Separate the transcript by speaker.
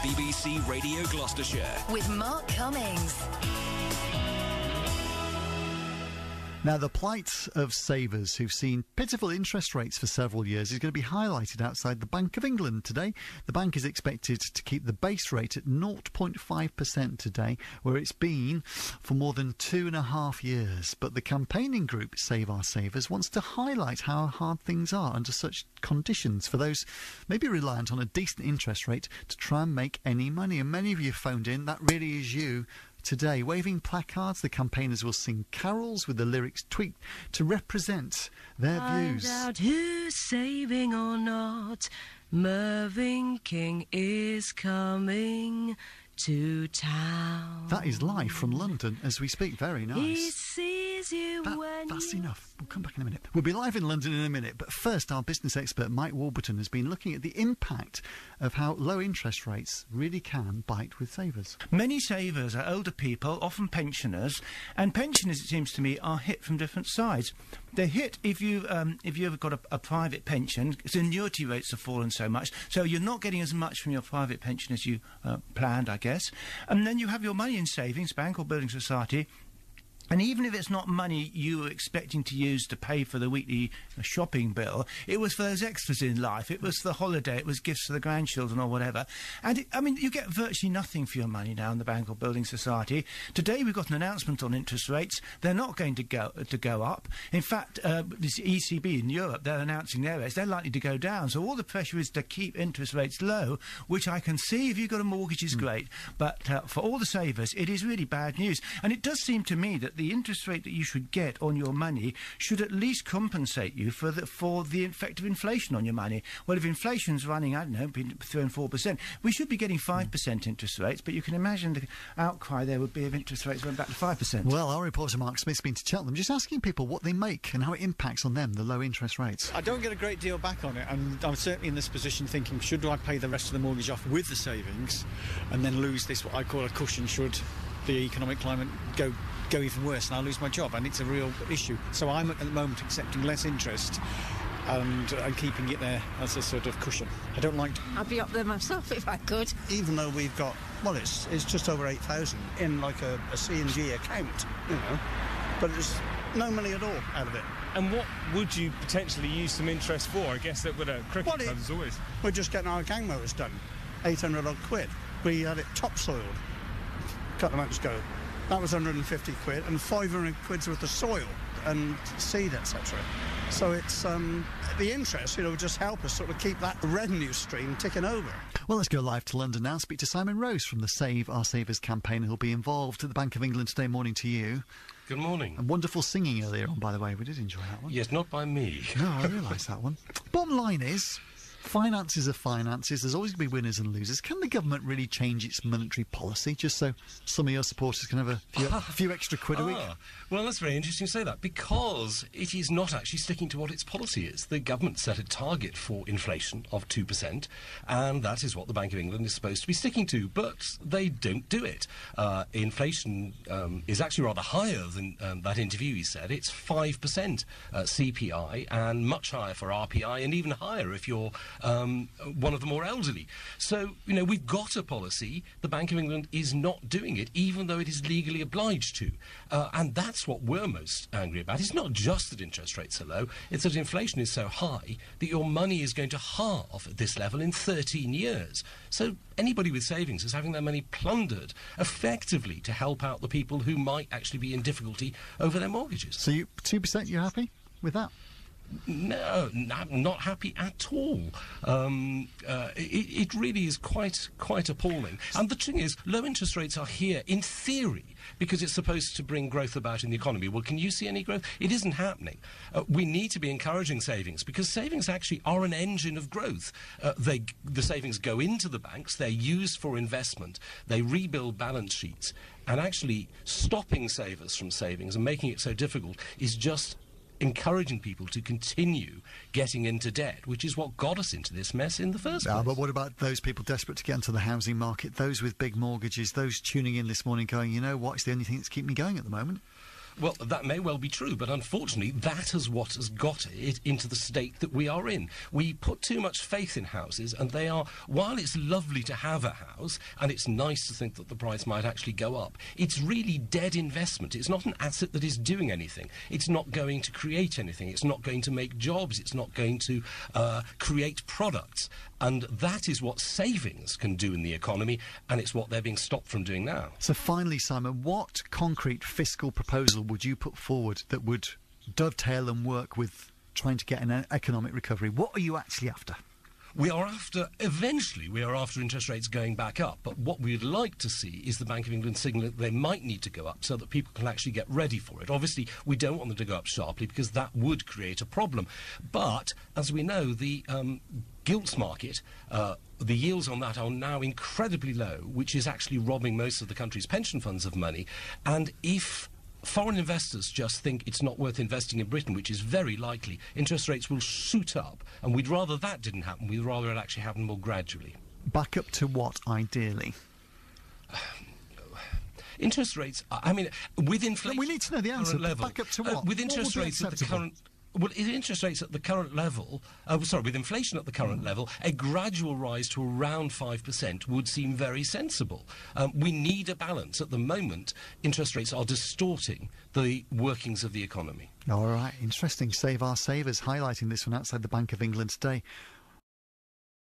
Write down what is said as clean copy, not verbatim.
Speaker 1: BBC Radio Gloucestershire.
Speaker 2: With Mark Cummings.
Speaker 3: Now, the plight of savers who've seen pitiful interest rates for several years is going to be highlighted outside the Bank of England today. The bank is expected to keep the base rate at 0.5% today, where it's been for more than 2.5 years. But the campaigning group Save Our Savers wants to highlight how hard things are under such conditions for those maybe reliant on a decent interest rate to try and make any money. And many of you phoned in. That really is you. Today, waving placards, the campaigners will sing carols with the lyrics tweaked to represent their views.
Speaker 4: Find out who's saving or not. Mervyn King is coming to town.
Speaker 3: That is live from London as we speak. Very nice.
Speaker 4: He sees you
Speaker 3: That's enough. We'll come back in a minute. We'll be live in London in a minute, but first our business expert Mike Warburton has been looking at the impact of how low interest rates really can bite with savers.
Speaker 5: Many savers are older people, often pensioners, and pensioners, it seems to me, are hit from different sides. They're hit if you've got a private pension, because annuity rates have fallen so much, so you're not getting as much from your private pension as you planned, I guess. And then you have your money in savings, bank or building society. And even if it's not money you were expecting to use to pay for the weekly shopping bill, it was for those extras in life. It was the holiday. It was gifts for the grandchildren or whatever. And, you get virtually nothing for your money now in the bank or building society. Today we've got an announcement on interest rates. They're not going to go up. In fact, this ECB in Europe, they're announcing their rates. They're likely to go down. So all the pressure is to keep interest rates low, which I can see if you've got a mortgage is great. But for all the savers, it is really bad news. And it does seem to me that the interest rate that you should get on your money should at least compensate you for the effect of inflation on your money. Well, if inflation's running, I don't know, between 3 and 4%, we should be getting 5% interest rates, but you can imagine the outcry there would be if interest rates went back to 5%.
Speaker 3: Well, our reporter Mark Smith's been to Cheltenham just asking people what they make and how it impacts on them, the low interest rates.
Speaker 6: I don't get a great deal back on it, and I'm certainly in this position thinking, should I pay the rest of the mortgage off with the savings and then lose this, what I call a cushion, should the economic climate go even worse and I lose my job, and it's a real issue. So I'm at the moment accepting less interest and keeping it there as a sort of cushion. I don't like to...
Speaker 7: I'd be up there myself if I could.
Speaker 8: Even though we've got, well, it's just over 8,000 in like a C&G account, you know, but there's no money at all out of it.
Speaker 9: And what would you potentially use some interest for? I guess that with a cricket club as always.
Speaker 8: We're just getting our gang mowers done. 800 odd quid. We had it topsoiled a couple of months ago. That was 150 quid and 500 quid's worth of soil and seed, etc. So it's the interest, just help us sort of keep that revenue stream ticking over.
Speaker 3: Well, let's go live to London now. Speak to Simon Rose from the Save Our Savers campaign, who'll be involved at the Bank of England today. Morning to you.
Speaker 10: Good morning.
Speaker 3: And wonderful singing earlier on, by the way. We did enjoy that one.
Speaker 10: Yes, not by me.
Speaker 3: No, I realise that one. Bottom line is, finances are finances. There's always going to be winners and losers. Can the government really change its monetary policy just so some of your supporters can have a few extra quid a week?
Speaker 10: Well, that's very interesting to say that, because it is not actually sticking to what its policy is. The government set a target for inflation of 2%, and that is what the Bank of England is supposed to be sticking to, but they don't do it. Inflation is actually rather higher than that interviewee said. It's 5% CPI, and much higher for RPI, and even higher if you're one of the more elderly. So, we've got a policy. The Bank of England is not doing it, even though it is legally obliged to. And that's what we're most angry about. It's not just that interest rates are low, it's that inflation is so high that your money is going to halve at this level in 13 years. So anybody with savings is having their money plundered, effectively to help out the people who might actually be in difficulty over their mortgages.
Speaker 3: So 2%, you're happy with that?
Speaker 10: No, I'm not happy at all. It really is quite appalling. And the thing is, low interest rates are here, in theory, because it's supposed to bring growth about in the economy. Well, can you see any growth? It isn't happening. We need to be encouraging savings, because savings actually are an engine of growth. The savings go into the banks, they're used for investment, they rebuild balance sheets, and actually stopping savers from savings and making it so difficult is just encouraging people to continue getting into debt, which is what got us into this mess in the first place.
Speaker 3: But what about those people desperate to get into the housing market, those with big mortgages, those tuning in this morning going, you know what, it's the only thing that's keeping me going at the moment?
Speaker 10: Well, that may well be true, but unfortunately that is what has got it into the state that we are in. We put too much faith in houses, and they are, while it's lovely to have a house, and it's nice to think that the price might actually go up, it's really dead investment. It's not an asset that is doing anything. It's not going to create anything. It's not going to make jobs. It's not going to create products. And that is what savings can do in the economy, and it's what they're being stopped from doing now.
Speaker 3: So finally, Simon, what concrete fiscal proposal would you put forward that would dovetail and work with trying to get an economic recovery? What are you actually after?
Speaker 10: Eventually we are after interest rates going back up, but what we'd like to see is the Bank of England signal that they might need to go up so that people can actually get ready for it. Obviously, we don't want them to go up sharply because that would create a problem. But, as we know, the gilts market, the yields on that are now incredibly low, which is actually robbing most of the country's pension funds of money. And if foreign investors just think it's not worth investing in Britain, which is very likely, interest rates will shoot up, and we'd rather that didn't happen. We'd rather it actually happened more gradually.
Speaker 3: Back up to what, ideally?
Speaker 10: Interest rates, I mean, with inflation...
Speaker 3: No, we need to know the answer.
Speaker 10: Level,
Speaker 3: back up to what?
Speaker 10: With interest rates at the current... Well, if interest rates at the current level, with inflation at the current level, a gradual rise to around 5% would seem very sensible. We need a balance. At the moment, interest rates are distorting the workings of the economy.
Speaker 3: All right, interesting. Save Our Savers highlighting this one outside the Bank of England today.